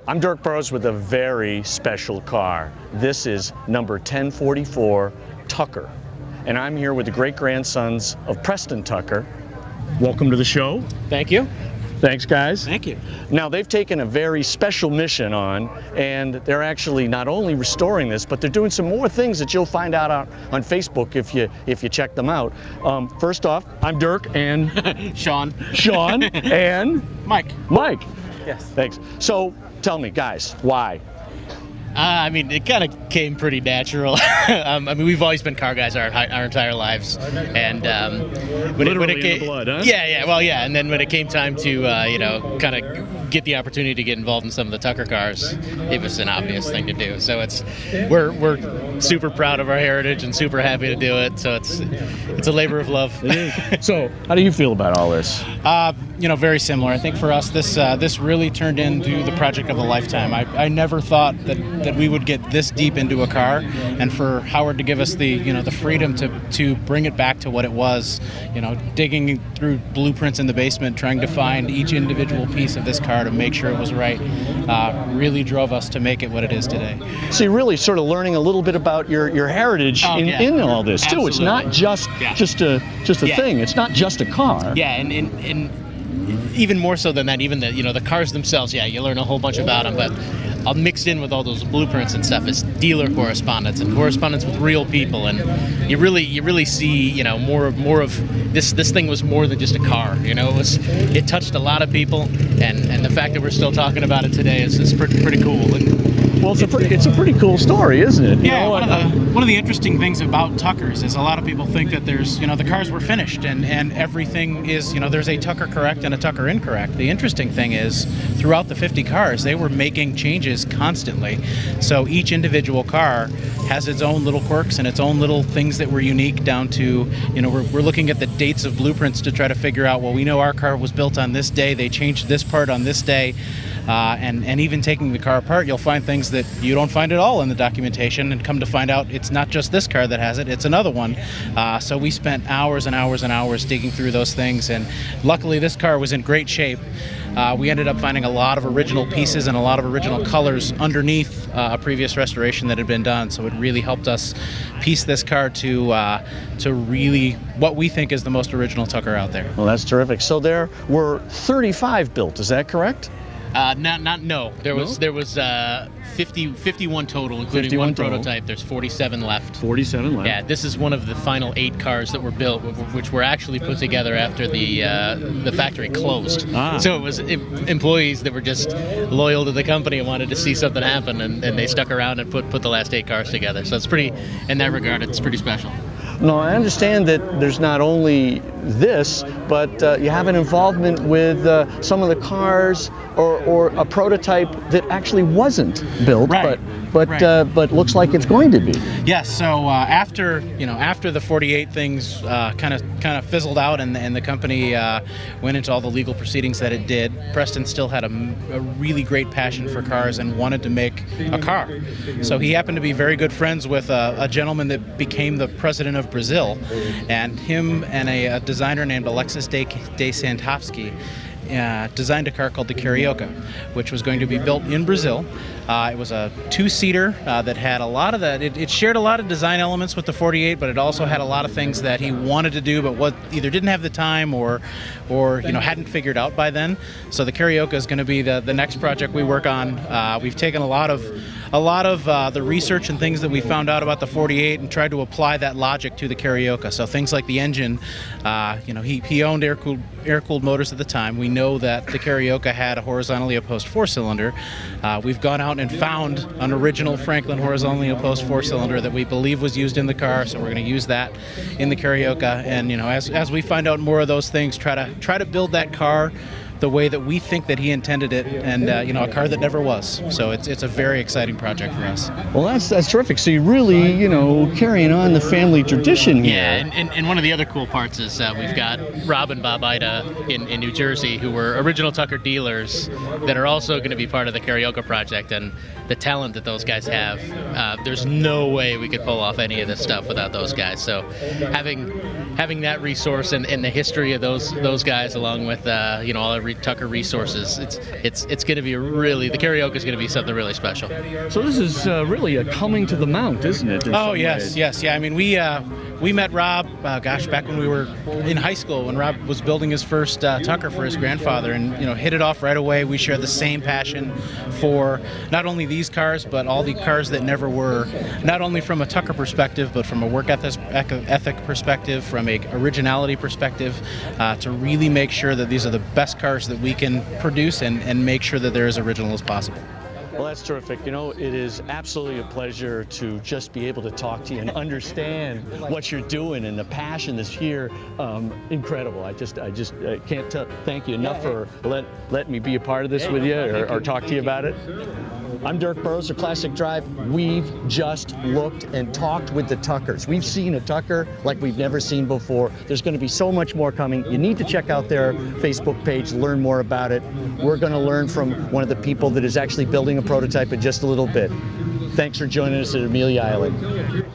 I'm Dirk Burrowes with a very special car. This is number 1044 Tucker. And I'm here with the great-grandsons of Preston Tucker. Welcome to the show. Thank you. Thanks, guys. Thank you. Now, they've taken a very special mission on, and they're actually not only restoring this, but they're doing some more things that you'll find out on Facebook if you check them out. First off, I'm Dirk and Sean. Sean and Mike. Mike. Yes. Thanks. So, tell me, guys, why? I mean, it kind of came pretty natural. I mean, we've always been car guys our entire lives, and when it came, in the blood, huh? Yeah. Well, yeah. And then when it came time to kind of get the opportunity to get involved in some of the Tucker cars, it was an obvious thing to do. So we're super proud of our heritage and super happy to do it. So it's a labor of love. It is. So, how do you feel about all this? Very similar. I think for us, this really turned into the project of a lifetime. I never thought that we would get this deep into a car, and for Howard to give us the freedom to bring it back to what it was, digging through blueprints in the basement, trying to find each individual piece of this car to make sure it was right, really drove us to make it what it is today. So you're really sort of learning a little bit about your heritage in all this too. Absolutely. It's not just a thing. It's not just a car. Yeah, and even more so than that, even the cars themselves. Yeah, you learn a whole bunch about them, but mixed in with all those blueprints and stuff is dealer correspondence and correspondence with real people, and you really see more of this thing was more than just a car. It touched a lot of people, and the fact that we're still talking about it today is pretty cool. And well, it's a pretty cool story, isn't it? Yeah, one of the interesting things about Tuckers is a lot of people think that there's the cars were finished and everything is there's a Tucker correct and a Tucker incorrect. The interesting thing is throughout the 50 cars they were making changes constantly, so each individual car has its own little quirks and its own little things that were unique down to we're looking at the dates of blueprints to try to figure out, well, we know our car was built on this day, they changed this part on this day. And even taking the car apart, you'll find things that you don't find at all in the documentation, and come to find out it's not just this car that has it, it's another one. So we spent hours and hours and hours digging through those things, and luckily this car was in great shape. We ended up finding a lot of original pieces and a lot of original colors underneath a previous restoration that had been done, so it really helped us piece this car to really what we think is the most original Tucker out there. Well, that's terrific. So there were 35 built, is that correct? No. There was 51 total, including 51 one total. Prototype. There's 47 left. 47 left. Yeah, this is one of the final 8 cars that were built, which were actually put together after the factory closed. So it was employees that were just loyal to the company and wanted to see something happen, and they stuck around and put the last 8 cars together. So it's pretty, in that regard, it's pretty special. No, I understand that there's not only this, but you have an involvement with some of the cars or a prototype that actually wasn't built, right. but looks like it's going to be. Yes. So after the 48 things kind of fizzled out and the company went into all the legal proceedings that it did, Preston still had a really great passion for cars and wanted to make a car. So he happened to be very good friends with a gentleman that became the president of Brazil, and him and a designer named Alexis de Santovsky designed a car called the Carioca, which was going to be built in Brazil. It was a 2-seater that had a lot of that. It shared a lot of design elements with the 48, but it also had a lot of things that he wanted to do, but either didn't have the time or hadn't figured out by then. So the Carioca is going to be the next project we work on. We've taken a lot of the research and things that we found out about the 48 and tried to apply that logic to the Carioca. So things like the engine, he owned air-cooled motors at the time. We know that the Carioca had a horizontally opposed 4-cylinder. We've gone out and found an original Franklin horizontally opposed 4-cylinder that we believe was used in the car, so we're going to use that in the Carioca. And as we find out more of those things, try to build that car the way that we think that he intended it, and a car that never was. So it's a very exciting project for us. Well, that's terrific. So you really, carrying on the family tradition here. Yeah, and one of the other cool parts is we've got Rob and Bob Ida in New Jersey, who were original Tucker dealers that are also going to be part of the Carioca project, and the talent that those guys have, there's no way we could pull off any of this stuff without those guys. So having that resource and the history of those guys, along with all the Tucker resources. It's going to be the karaoke is going to be something really special. So this is really a coming to the Mount, isn't it? Oh, yes. Yeah. I mean, we met Rob, back when we were in high school, when Rob was building his first Tucker for his grandfather, and hit it off right away. We share the same passion for not only these cars, but all the cars that never were, not only from a Tucker perspective, but from a work ethic perspective, from a originality perspective, to really make sure that these are the best cars that we can produce and make sure that they're as original as possible. Well, that's terrific. It is absolutely a pleasure to just be able to talk to you and understand what you're doing, and the passion that's here. Incredible. I just can't thank you enough for letting me be a part of this with you or talk to you about it. I'm Dirk Burrowes of Classic Drive. We've just looked and talked with the Tuckers. We've seen a Tucker like we've never seen before. There's going to be so much more coming. You need to check out their Facebook page, learn more about it. We're going to learn from one of the people that is actually building a prototype in just a little bit. Thanks for joining us at Amelia Island.